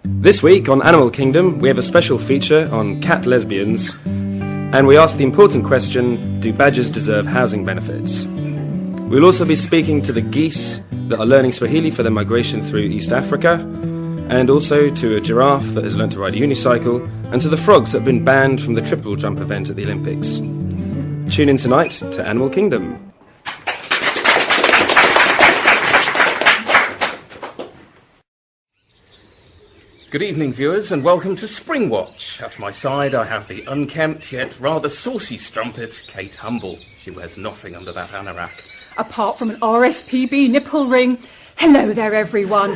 This week on Animal Kingdom, we have a special feature on cat lesbians, and we ask the important question, do badgers deserve housing benefits? We'll also be speaking to the geese that are learning Swahili for their migration through East Africa, and also to a giraffe that has learned to ride a unicycle, and to the frogs that have been banned from the triple jump event at the Olympics. Tune in tonight to Animal Kingdom. Good evening, viewers, and welcome to Spring Watch. At my side, I have the unkempt yet rather saucy strumpet, Kate Humble. She wears nothing under that anorak. Apart from an RSPB nipple ring. Hello there, everyone.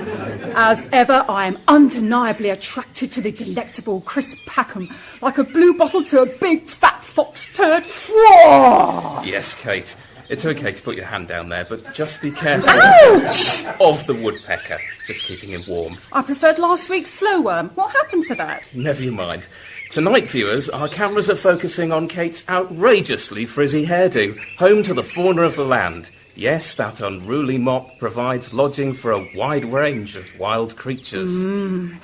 As ever, I am undeniably attracted to the delectable Chris Packham, like a blue bottle to a big fat fox turd. Whoa! Yes, Kate. It's okay to put your hand down there, but just be careful of the woodpecker. Just keeping him warm. I preferred last week's slow worm. What happened to that? Never you mind. Tonight, viewers, our cameras are focusing on Kate's outrageously frizzy hairdo, home to the fauna of the land. Yes, that unruly mop provides lodging for a wide range of wild creatures.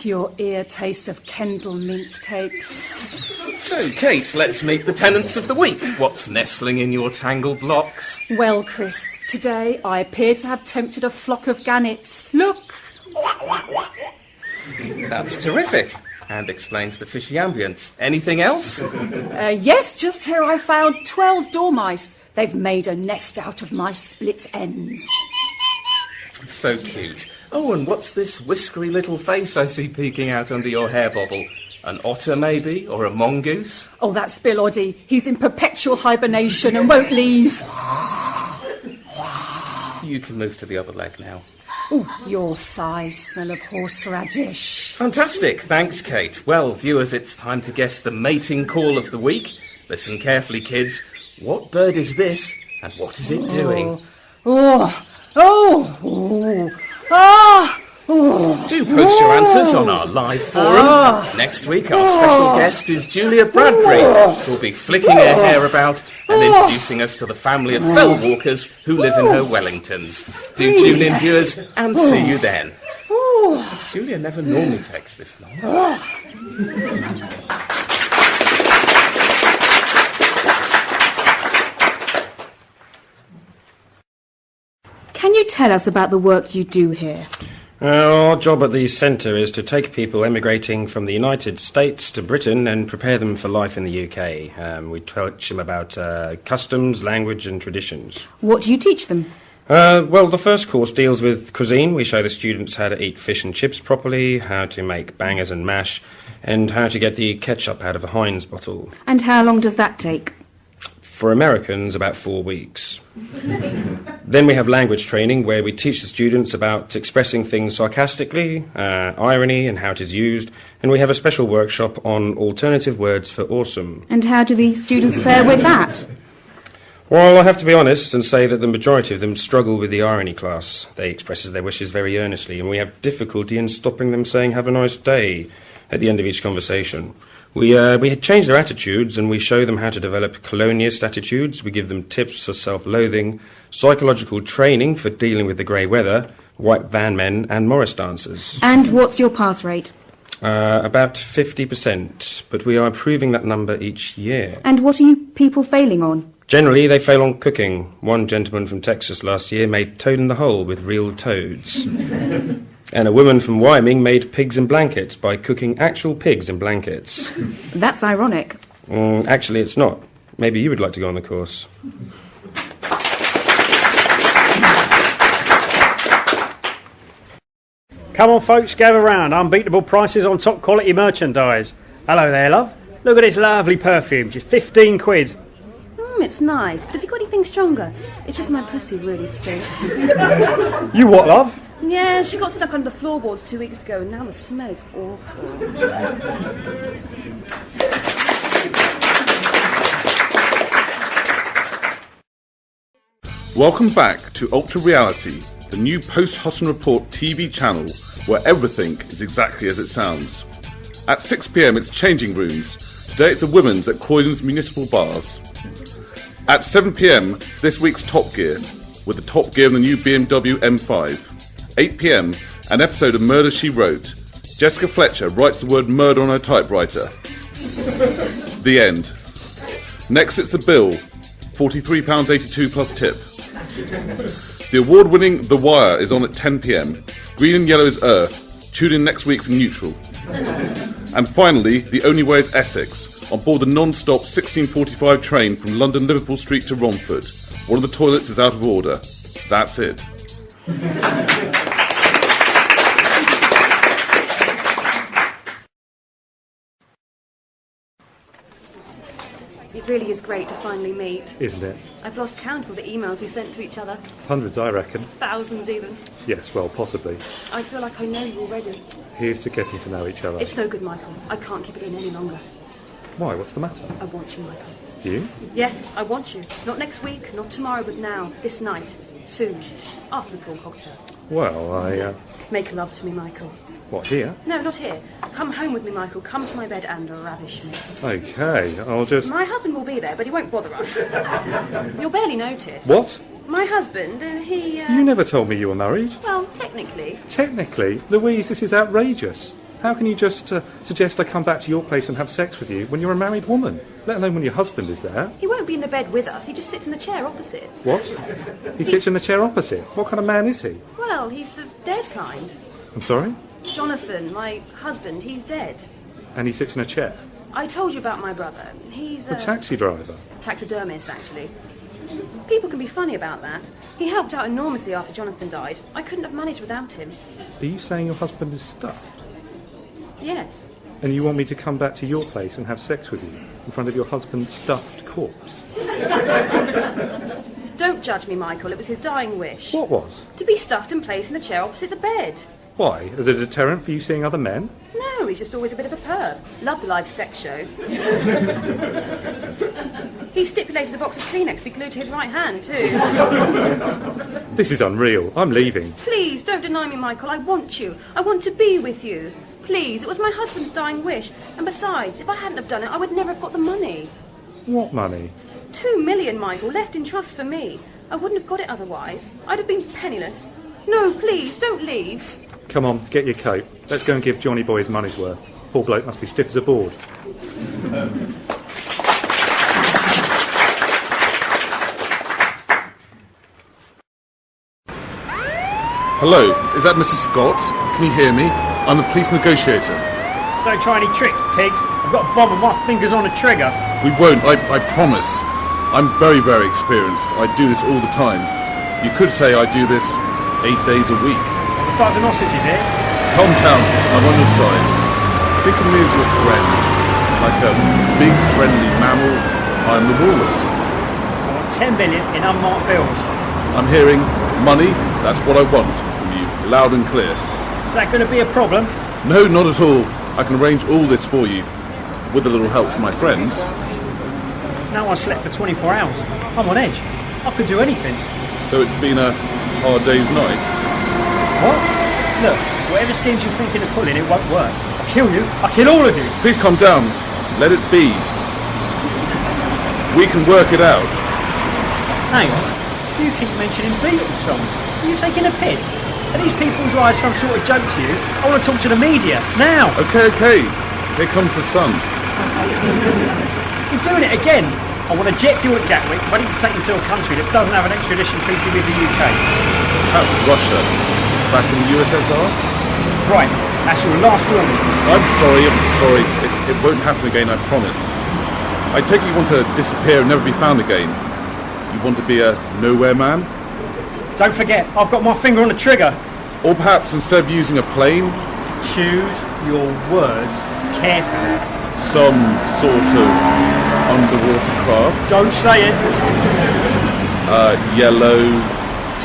Your ear tastes of Kendal mint cake. So, Kate, let's meet the tenants of the week. What's nestling in your tangled locks? Well, Chris, today I appear to have tempted a flock of gannets. Look! That's terrific, and explains the fishy ambience. Anything else? Yes, just here I found 12 dormice. They've made a nest out of my split ends. So cute. Oh, and what's this whiskery little face I see peeking out under your hair bobble? An otter, maybe? Or a mongoose? Oh, that's Bill Oddie. He's in perpetual hibernation and won't leave. You can move to the other leg now. Ooh, your thighs smell of horseradish. Fantastic. Thanks, Kate. Well, viewers, it's time to guess the mating call of the week. Listen carefully, kids. What bird is this, and what is it doing? Do post your answers on our live forum. Next week, our special guest is Julia Bradbury, who'll be flicking her hair about and introducing us to the family of fell walkers who live in her Wellingtons. Do tune in, viewers, and see you then. Julia never normally takes this long. Can you tell us about the work you do here? Our job at the centre is to take people emigrating from the United States to Britain and prepare them for life in the UK. We teach them about customs, language and traditions. What do you teach them? Well, the first course deals with cuisine. We show the students how to eat fish and chips properly, how to make bangers and mash, and how to get the ketchup out of a Heinz bottle. And how long does that take? For Americans, about 4 weeks. Then we have language training, where we teach the students about expressing things sarcastically, irony and how it is used, and we have a special workshop on alternative words for awesome. And how do the students fare with that? Well, I have to be honest and say that the majority of them struggle with the irony class. They express their wishes very earnestly, and we have difficulty in stopping them saying have a nice day at the end of each conversation. We change their attitudes, and we show them how to develop colonialist attitudes. We give them tips for self-loathing, psychological training for dealing with the grey weather, white van men and Morris dancers. And what's your pass rate? About 50%, but we are improving that number each year. And what are you people failing on? Generally, they fail on cooking. One gentleman from Texas last year made toad in the hole with real toads. And a woman from Wyoming made pigs in blankets by cooking actual pigs in blankets. That's ironic. Actually, it's not. Maybe you would like to go on the course. Come on, folks, gather round. Unbeatable prices on top quality merchandise. Hello there, love. Look at this lovely perfume. Just 15 quid. It's nice, but have you got anything stronger? It's just my pussy really stinks. You what, love? Yeah, she got stuck under the floorboards 2 weeks ago, and now the smell is awful. Welcome back to Ultra Reality, the new post-Hutton Report TV channel where everything is exactly as it sounds. At 6 p.m. it's Changing Rooms. Today it's the women's at Croydon's Municipal Bars. At 7 p.m, this week's Top Gear, with the Top Gear of the new BMW M5. 8 p.m, an episode of Murder, She Wrote. Jessica Fletcher writes the word murder on her typewriter. The end. Next it's the bill, £43.82 plus tip. The award-winning The Wire is on at 10 p.m. Green and Yellow is Earth. Tune in next week for Neutral. And finally, The Only Way is Essex, on board the non-stop 16:45 train from London Liverpool Street to Romford. One of the toilets is out of order. That's it. It really is great to finally meet. Isn't it? I've lost count of the emails we sent to each other. Hundreds, I reckon. Thousands even. Yes, well, possibly. I feel like I know you already. Here's to getting to know each other. It's no good, Michael. I can't keep it in any longer. Why? What's the matter? I want you, Michael. You? Yes, I want you. Not next week, not tomorrow, but now. This night. Soon. After the prawn cocktail. Well, I, Make love to me, Michael. What, here? No, not here. Come home with me, Michael. Come to my bed and ravish me. Okay, I'll just... My husband will be there, but he won't bother us. You'll barely notice. What? My husband, he... You never told me you were married. Well, technically. Technically, Louise, this is outrageous. How can you just suggest I come back to your place and have sex with you when you're a married woman? Let alone when your husband is there. He won't be in the bed with us. He just sits in the chair opposite. What? He sits in the chair opposite. What kind of man is he? Well, he's the dead kind. I'm sorry? Jonathan, my husband, he's dead. And he sits in a chair? I told you about my brother. He's A taxi driver? taxidermist, actually. People can be funny about that. He helped out enormously after Jonathan died. I couldn't have managed without him. Are you saying your husband is stuffed? Yes. And you want me to come back to your place and have sex with you in front of your husband's stuffed corpse? Don't judge me, Michael. It was his dying wish. What was? To be stuffed and placed in the chair opposite the bed. Why? As a deterrent for you seeing other men? No, he's just always a bit of a perv. Loved the live sex show. He stipulated a box of Kleenex be glued to his right hand, too. This is unreal. I'm leaving. Please, don't deny me, Michael. I want you. I want to be with you. Please, it was my husband's dying wish. And besides, if I hadn't have done it, I would never have got the money. What money? 2 million, Michael, left in trust for me. I wouldn't have got it otherwise. I'd have been penniless. No, please, don't leave. Come on, get your coat. Let's go and give Johnny Boy his money's worth. Poor bloke must be stiff as a board. Hello, is that Mr. Scott? Can you hear me? I'm the police negotiator. Don't try any tricks, pigs. I've got a bomb and my fingers on the trigger. We won't, I promise. I'm very, very experienced. I do this all the time. You could say I do this 8 days a week. A dozen sausages here. Calm down, I'm on your side. Think of me as your friend. Like a big, friendly mammal, I'm the walrus. I want 10 million in unmarked bills. I'm hearing money, that's what I want from you, loud and clear. Is that going to be a problem? No, not at all. I can arrange all this for you, with a little help from my friends. No one slept for 24 hours. I'm on edge. I could do anything. So it's been a hard day's night. What? Look, whatever schemes you're thinking of pulling, it won't work. I'll kill you. I'll kill all of you. Please calm down. Let it be. We can work it out. Hang on. You keep mentioning Beatles songs. Are you taking a piss? Are these people's lives some sort of joke to you? I want to talk to the media. Now! Okay. Here comes the sun. You're doing it again. I want to jet fuel at Gatwick, ready to take you to a country that doesn't have an extradition treaty with the UK. Perhaps Russia. Back in the USSR? Right, that's your last warning. I'm sorry. It won't happen again, I promise. I take it you want to disappear and never be found again. You want to be a nowhere man? Don't forget, I've got my finger on the trigger. Or perhaps instead of using a plane, Choose your words carefully. some sort of underwater craft? Don't say it. Yellow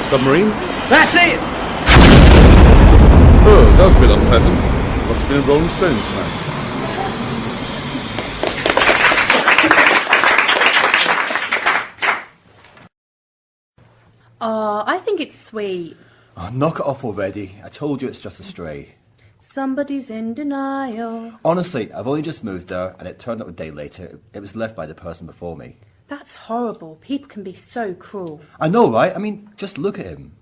submarine? That's it! Oh, that was a bit unpleasant. Must have been a Rolling Stones fan. Oh, I think it's sweet. Oh, knock it off already. I told you it's just a stray. Somebody's in denial. Honestly, I've only just moved there, and it turned up a day later. It was left by the person before me. That's horrible. People can be so cruel. I know, right? I mean, just look at him.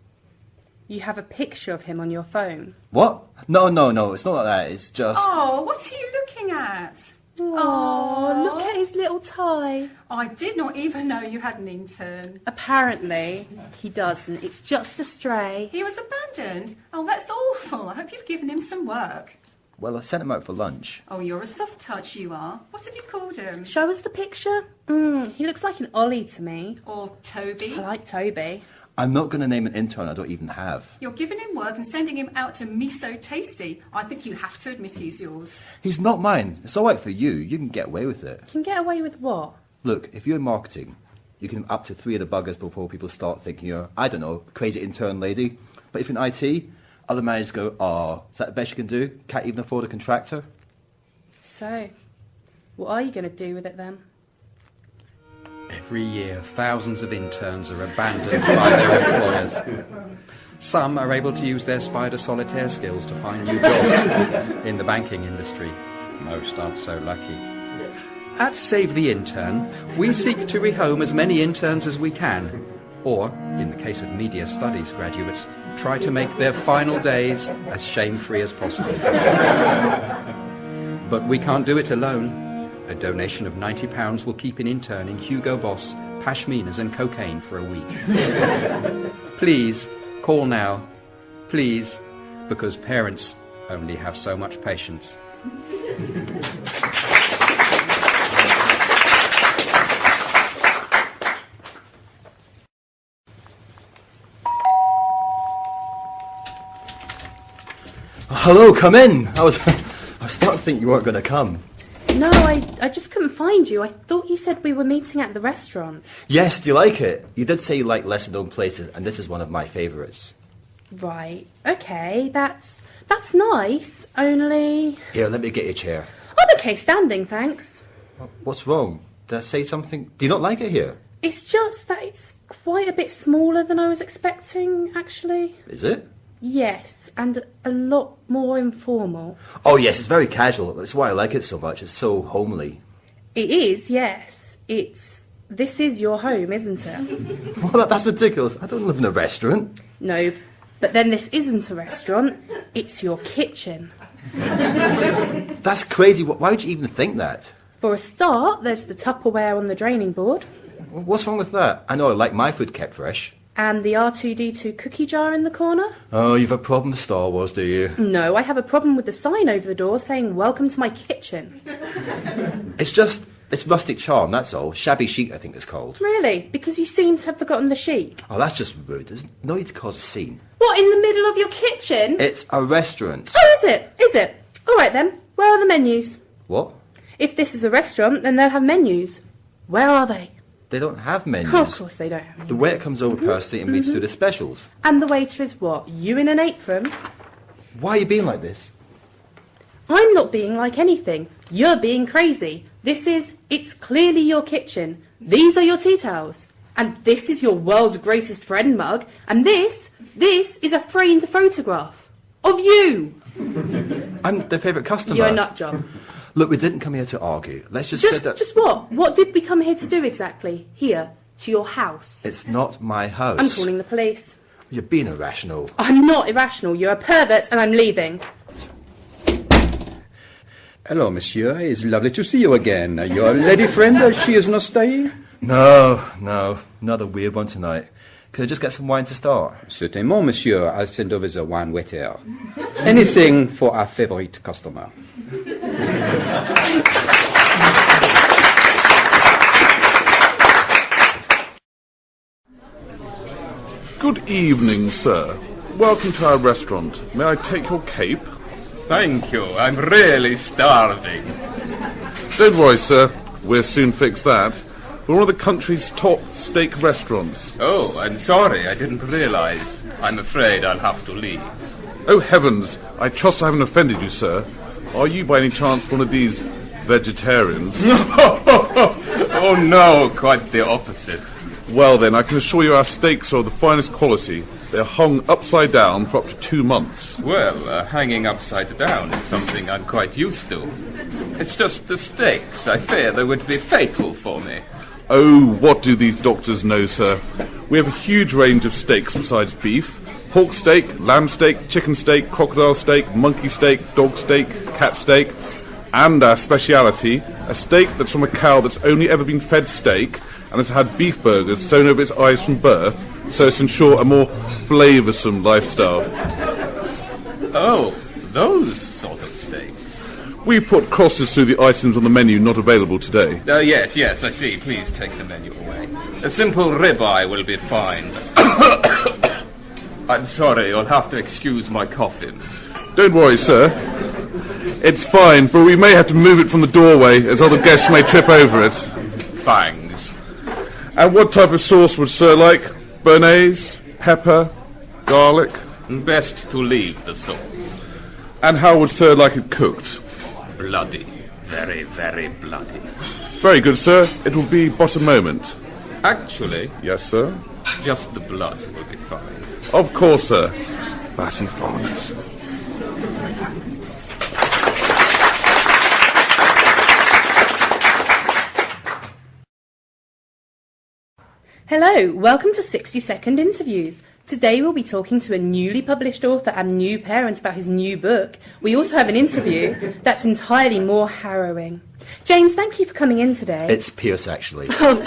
You have a picture of him on your phone. What? No, it's not like that. It's just... Oh, what are you looking at? Oh, look at his little tie. I did not even know you had an intern. Apparently, he doesn't. It's just a stray. He was abandoned? Oh, that's awful. I hope you've given him some work. Well, I sent him out for lunch. Oh, you're a soft touch, you are. What have you called him? Show us the picture. He looks like an Ollie to me. Or Toby? I like Toby. I'm not going to name an intern I don't even have. You're giving him work and sending him out to Miso Tasty. I think you have to admit he's yours. He's not mine. It's all right for you. You can get away with it. Can get away with what? Look, if you're in marketing, you can up to 3 of the buggers before people start thinking you're, I don't know, crazy intern lady. But if you're in IT, other managers go, oh, is that the best you can do? Can't even afford a contractor? So, what are you going to do with it then? Every year, thousands of interns are abandoned by their employers. Some are able to use their spider solitaire skills to find new jobs in the banking industry. Most aren't so lucky. At Save the Intern, we seek to rehome as many interns as we can, or, in the case of media studies graduates, try to make their final days as shame-free as possible. But we can't do it alone. A donation of £90 will keep an intern in Hugo Boss, pashminas and cocaine for a week. Please, call now. Please, because parents only have so much patience. Hello, come in. I was starting to think you weren't going to come. No, I just couldn't find you. I thought you said we were meeting at the restaurant. Yes, do you like it? You did say you like lesser known places, and this is one of my favourites. Right. Okay, that's nice. Only... Here, let me get you a chair. I'm okay standing, thanks. What's wrong? Did I say something? Do you not like it here? It's just that it's quite a bit smaller than I was expecting, actually. Is it? Yes, and a lot more informal. Oh, yes, it's very casual. That's why I like it so much. It's so homely. It is, yes. This is your home, isn't it? Well, that's ridiculous. I don't live in a restaurant. No, but then this isn't a restaurant. It's your kitchen. That's crazy. Why would you even think that? For a start, there's the Tupperware on the draining board. What's wrong with that? I know I like my food kept fresh. And the R2-D2 cookie jar in the corner? Oh, you've a problem with Star Wars, do you? No, I have a problem with the sign over the door saying, "Welcome to my kitchen." It's rustic charm, that's all. Shabby chic, I think it's called. Really? Because you seem to have forgotten the chic. Oh, that's just rude. There's no need to cause a scene. What, in the middle of your kitchen? It's a restaurant. Oh, is it? Is it? All right then. Where are the menus? What? If this is a restaurant, then they'll have menus. Where are they? They don't have menus. Oh, of course they don't. The waiter comes over personally and reads through the specials. And the waiter is what? You in an apron? Why are you being like this? I'm not being like anything. You're being crazy. It's clearly your kitchen. These are your tea towels. And this is your world's greatest friend mug. And this is a framed photograph of you. I'm their favourite customer. You're a nut job. Look, we didn't come here to argue. Let's just say that... Just what? What did we come here to do exactly? Here? To your house? It's not my house. I'm calling the police. You're being irrational. I'm not irrational. You're a pervert and I'm leaving. Hello, monsieur. It's lovely to see you again. Your lady friend, she is not staying? No. Another weird one tonight. Could I just get some wine to start? Certainement, monsieur. I'll send over the wine waiter. Anything for our favourite customer. Good evening, sir. Welcome to our restaurant. May I take your cape? Thank you. I'm really starving. Don't worry, sir. We'll soon fix that. We're one of the country's top steak restaurants. Oh, I'm sorry. I didn't realize. I'm afraid I'll have to leave. Oh, heavens. I trust I haven't offended you, sir. Are you by any chance one of these vegetarians? Oh, no. Quite the opposite. Well, then, I can assure you our steaks are of the finest quality. They're hung upside down for up to 2 months. Well, hanging upside down is something I'm quite used to. It's just the steaks. I fear they would be fatal for me. Oh, what do these doctors know, sir? We have a huge range of steaks besides beef. pork steak, lamb steak, chicken steak, crocodile steak, monkey steak, dog steak, cat steak, and our speciality, a steak that's from a cow that's only ever been fed steak and has had beef burgers sewn over its eyes from birth, so as to ensure a more flavoursome lifestyle. Oh, those sort of steaks. We put crosses through the items on the menu not available today. Yes, I see. Please take the menu away. A simple ribeye will be fine. I'm sorry, you'll have to excuse my coughing. Don't worry, sir. It's fine, but we may have to move it from the doorway, as other guests may trip over it. Fangs. And what type of sauce would sir like? Béarnaise? Pepper? Garlic? Best to leave the sauce. And how would sir like it cooked? Bloody. Very, very bloody. Very good, sir. It will be but a moment. Actually, Yes, sir? just the blood will be fine. Of course, sir. Batty foreigners. Hello, welcome to 60-second interviews. Today we'll be talking to a newly published author and new parent about his new book. We also have an interview that's entirely more harrowing. James, thank you for coming in today. It's Pierce, actually. Of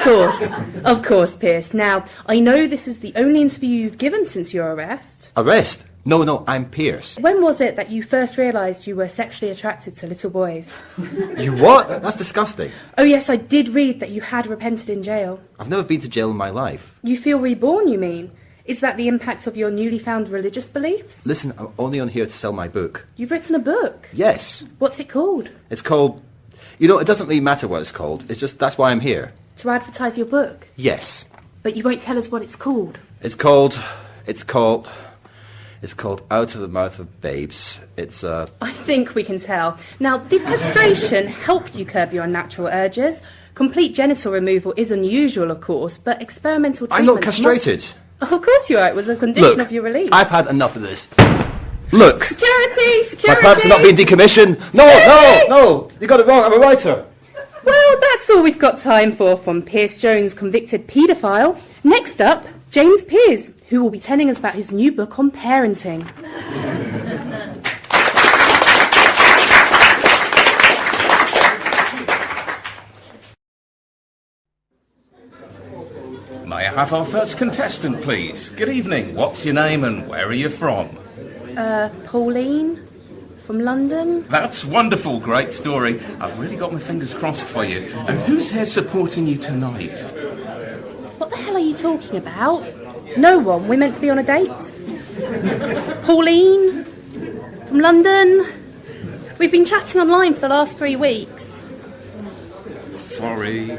course, Pierce. Now, I know this is the only interview you've given since your arrest. Arrest? No, I'm Pierce. When was it that you first realised you were sexually attracted to little boys? You what? That's disgusting. Oh yes, I did read that you had repented in jail. I've never been to jail in my life. You feel reborn, you mean? Is that the impact of your newly found religious beliefs? Listen, I'm only on here to sell my book. You've written a book? Yes. What's it called? It's called... You know, it doesn't really matter what it's called. It's just, that's why I'm here. To advertise your book? Yes. But you won't tell us what it's called. It's called Out of the Mouth of Babes. It's, I think we can tell. Now, did castration help you curb your unnatural urges? Complete genital removal is unusual, of course, but experimental treatment... I'm not castrated. Of course you are. It was a condition of your release. I've had enough of this. Look! Security! My perps are not being decommissioned! No! You got it wrong, I'm a writer! Well, that's all we've got time for from Pierce Jones, convicted paedophile. Next up, James Pearce, who will be telling us about his new book on parenting. May I have our first contestant, please? Good evening. What's your name and where are you from? Pauline, from London. That's wonderful. Great story. I've really got my fingers crossed for you. And who's here supporting you tonight? What the hell are you talking about? No one. We're meant to be on a date. Pauline, from London. We've been chatting online for the last 3 weeks. Sorry.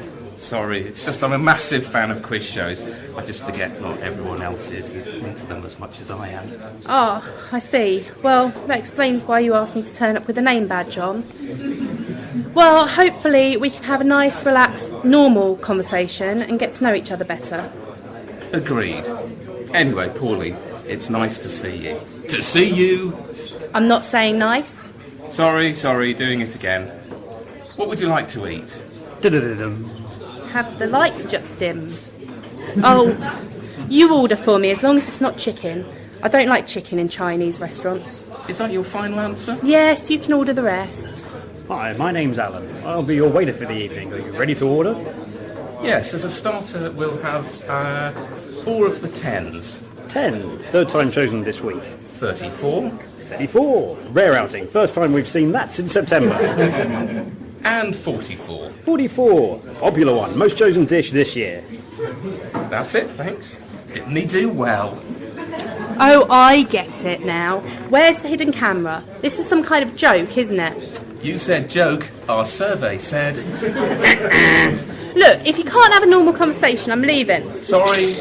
It's just I'm a massive fan of quiz shows. I just forget not everyone else is into them as much as I am. Ah, I see. Well, that explains why you asked me to turn up with a name badge on. Well, hopefully we can have a nice, relaxed, normal conversation and get to know each other better. Agreed. Anyway, Pauline, it's nice to see you. To see you? I'm not saying nice. Sorry, doing it again. What would you like to eat? Have the lights just dimmed? Oh, you order for me as long as it's not chicken. I don't like chicken in Chinese restaurants. Is that your final answer? Yes, you can order the rest. Hi, my name's Alan. I'll be your waiter for the evening. Are you ready to order? Yes, as a starter, we'll have 4 of the 10s. 10. Third time chosen this week. 34. 34. Rare outing. First time we've seen that since September. And 44. 44. Popular one. Most chosen dish this year. That's it, thanks. Didn't he do well? Oh, I get it now. Where's the hidden camera? This is some kind of joke, isn't it? You said joke. Our survey said... Look, if you can't have a normal conversation, I'm leaving. Sorry.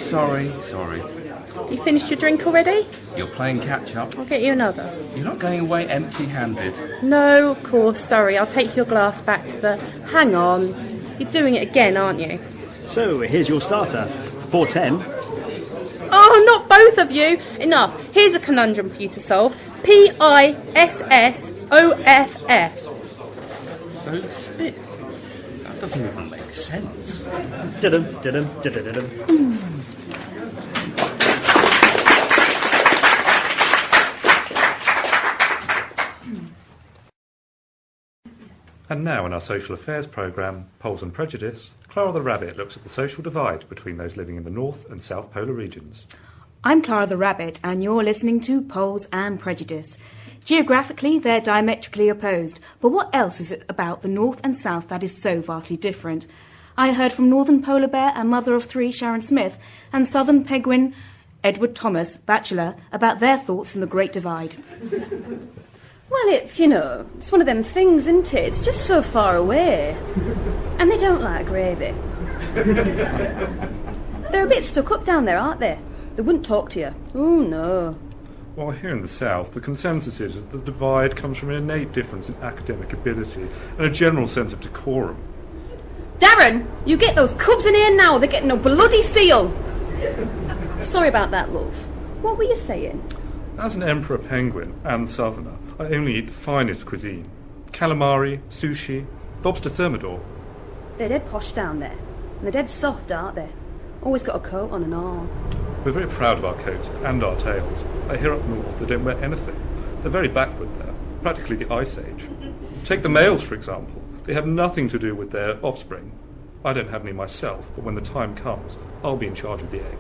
You finished your drink already? You're playing catch-up. I'll get you another. You're not going away empty-handed. No, of course, sorry. I'll take your glass back to the... Hang on. You're doing it again, aren't you? So, here's your starter. 410. Oh, not both of you! Enough. Here's a conundrum for you to solve. PISSOFF. So spiff. That doesn't even make sense. And now in our social affairs programme, Polls and Prejudice, Clara the Rabbit looks at the social divide between those living in the North and South Polar regions. I'm Clara the Rabbit, and you're listening to Polls and Prejudice. Geographically, they're diametrically opposed, but what else is it about the North and South that is so vastly different? I heard from Northern Polar Bear and mother of three Sharon Smith, and Southern Penguin Edward Thomas, bachelor, about their thoughts on the Great Divide. Well, it's one of them things, isn't it? It's just so far away. And they don't like gravy. They're a bit stuck up down there, aren't they? They wouldn't talk to you. Oh, no. While here in the South, the consensus is that the divide comes from an innate difference in academic ability and a general sense of decorum. Darren, you get those cubs in here now. They're getting a bloody seal. Sorry about that, love. What were you saying? As an emperor penguin and southerner, I only eat the finest cuisine. Calamari, sushi, lobster thermidor. They're dead posh down there. And they're dead soft, aren't they? Always got a coat on and all. We're very proud of our coats and our tails. Here up north, they don't wear anything. They're very backward there, practically the Ice Age. Take the males, for example. They have nothing to do with their offspring. I don't have any myself, but when the time comes, I'll be in charge of the egg.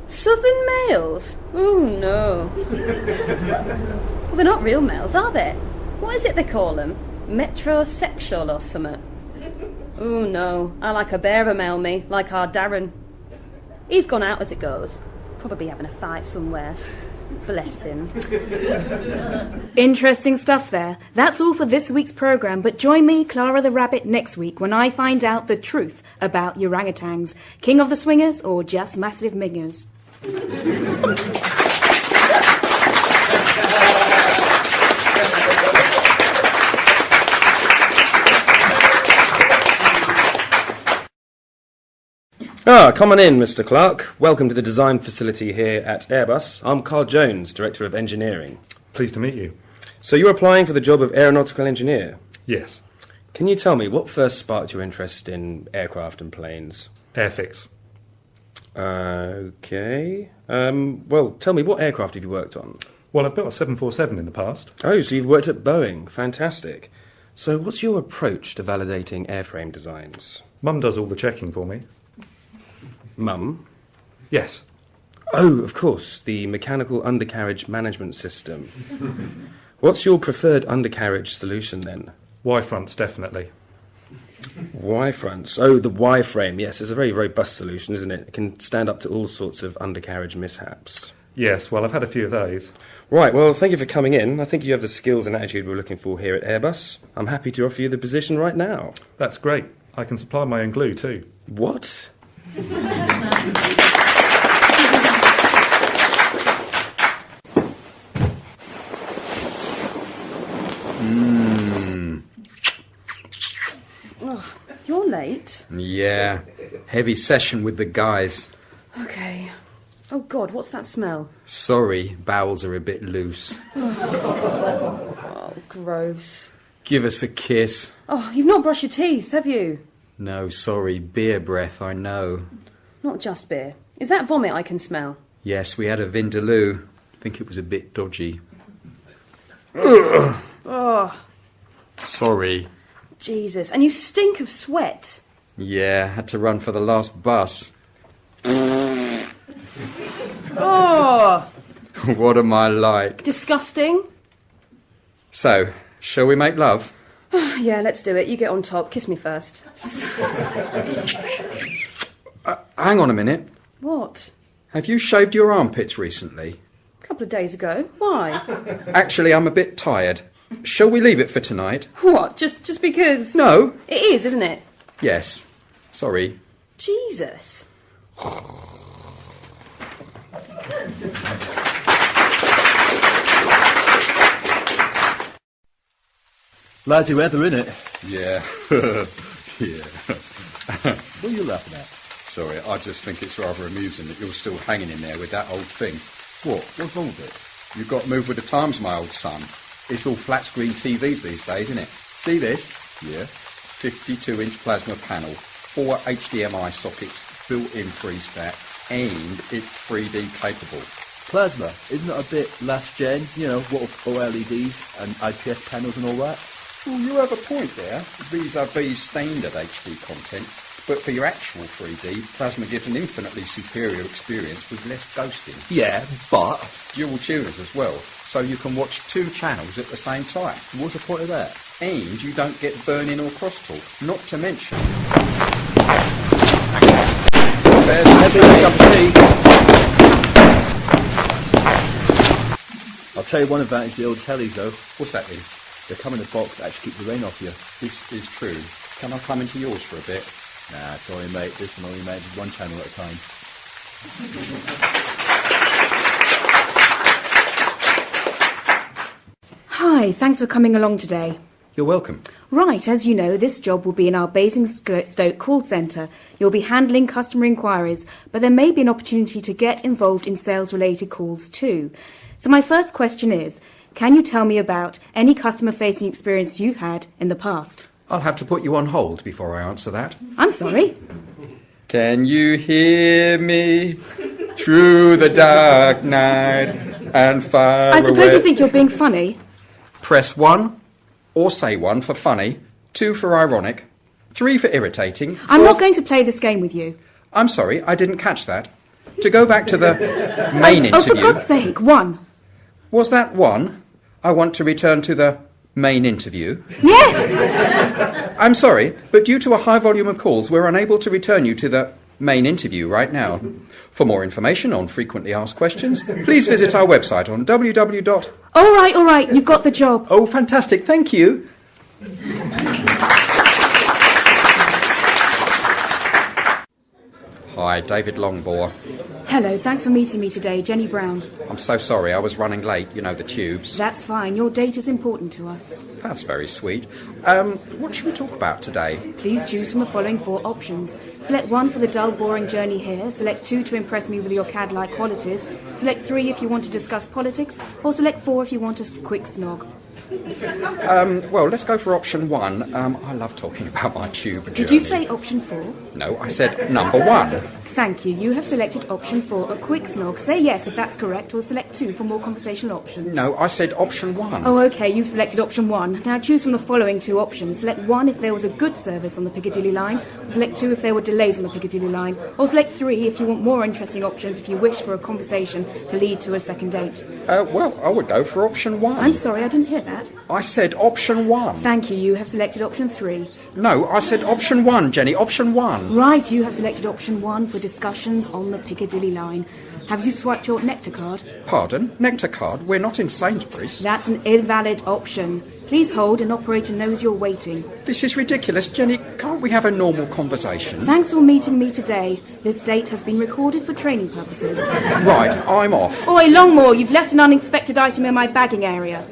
Southern males? Oh, no. Well, they're not real males, are they? What is it they call them? Metrosexual or something? Oh, no. I like a bearer male, me, like our Darren. He's gone out as it goes. Probably having a fight somewhere. Bless him. Interesting stuff there. That's all for this week's programme, but join me, Clara the Rabbit, next week when I find out the truth about orangutans. King of the swingers or just massive mingers? Come on in, Mr. Clark. Welcome to the design facility here at Airbus. I'm Carl Jones, Director of Engineering. Pleased to meet you. So you're applying for the job of aeronautical engineer? Yes. Can you tell me what first sparked your interest in aircraft and planes? Airfix. Okay. Well, tell me, what aircraft have you worked on? Well, I've built a 747 in the past. Oh, so you've worked at Boeing. Fantastic. So what's your approach to validating airframe designs? Mum does all the checking for me. Mum? Yes. Oh, of course, the mechanical undercarriage management system. What's your preferred undercarriage solution then? Y-fronts, definitely. Y-fronts. Oh, the Y-frame. Yes, it's a very robust solution, isn't it? It can stand up to all sorts of undercarriage mishaps. Yes, well, I've had a few of those. Right, well, thank you for coming in. I think you have the skills and attitude we're looking for here at Airbus. I'm happy to offer you the position right now. That's great. I can supply my own glue too. What? Oh, you're late. Yeah, heavy session with the guys. Okay. Oh, God, what's that smell? Sorry, bowels are a bit loose. Oh, gross. Give us a kiss. Oh, you've not brushed your teeth, have you? No, sorry, beer breath, I know. Not just beer. Is that vomit I can smell? Yes, we had a Vindaloo. I think it was a bit dodgy. Oh, Sorry. Jesus. And you stink of sweat. Yeah, had to run for the last bus. Oh, What am I like? disgusting. So, shall we make love? Yeah, let's do it. You get on top. Kiss me first. Hang on a minute. What? Have you shaved your armpits recently? A couple of days ago. Why? Actually, I'm a bit tired. Shall we leave it for tonight? What? Just because? No. It is, isn't it? Yes. Sorry. Jesus. Lousy weather, innit? Yeah. Yeah. What are you laughing at? Sorry, I just think it's rather amusing that you're still hanging in there with that old thing. What? What's wrong with it? You've got to move with the times, my old son. It's all flat screen TVs these days, isn't it? See this? Yeah. 52-inch plasma panel, 4 HDMI sockets, built-in freestat, and it's 3D capable. Plasma, isn't it a bit last gen? You know, what OLEDs and IPS panels and all that? Well, you have a point there, vis-a-vis standard HD content, but for your actual 3D, Plasma gives an infinitely superior experience with less ghosting. Yeah, but Dual tuners as well, so you can watch 2 channels at the same time. what's the point of that? And you don't get burn-in or crosstalk, not to mention... There's Have a cup of tea. I'll tell you one advantage of the old tellies though. What's that then? They come in a box that actually keep the rain off you. This is true. Can I come into yours for a bit? Nah, sorry mate, this one only manages one channel at a time. Hi, thanks for coming along today. You're welcome. Right, as you know, this job will be in our Basingstoke call centre. You'll be handling customer inquiries, but there may be an opportunity to get involved in sales-related calls too. So my first question is, can you tell me about any customer-facing experience you've had in the past? I'll have to put you on hold before I answer that. I'm sorry. Can you hear me through the dark night and far I suppose you think you're being funny. Press 1 or say 1 for funny, 2 for ironic, 3 for irritating. I'm not going to play this game with you. I'm sorry, I didn't catch that. To go back to the main Oh, for interview. God's sake, 1. Was that 1? I want to return to the main interview. Yes! I'm sorry, but due to a high volume of calls, we're unable to return you to the main interview right now. For more information on frequently asked questions, please visit our website on www. All right, you've got the job. Oh, fantastic, thank you. Hi, David Longbourn. Hello, thanks for meeting me today, Jenny Brown. I'm so sorry, I was running late, you know, the tubes. That's fine, your date is important to us. That's very sweet. What should we talk about today? Please choose from the following 4 options. Select 1 for the dull, boring journey here, select 2 to impress me with your CAD-like qualities, select 3 if you want to discuss politics, or select 4 if you want a quick snog. Well, let's go for option 1. I love talking about my tube journey. Did you say option 4? No, I said number 1. Thank you. You have selected option 4, a quick snog. Say yes if that's correct, or select 2 for more conversational options. No, I said option 1. Oh, OK, you've selected option 1. Now choose from the following 2 options. Select 1 if there was a good service on the Piccadilly line, or select 2 if there were delays on the Piccadilly line, or select 3 if you want more interesting options if you wish for a conversation to lead to a second date. Well, I would go for option 1. I'm sorry, I didn't hear that. I said option 1. Thank you. You have selected option 3. No, I said option 1, Jenny, option 1. Right, you have selected option 1 for discussions on the Piccadilly line. Have you swiped your Nectar card? Pardon? Nectar card? We're not in Sainsbury's. That's an invalid option. Please hold, an operator knows you're waiting. This is ridiculous, Jenny. Can't we have a normal conversation? Thanks for meeting me today. This date has been recorded for training purposes. Right, I'm off. Oi, Longmore, you've left an unexpected item in my bagging area.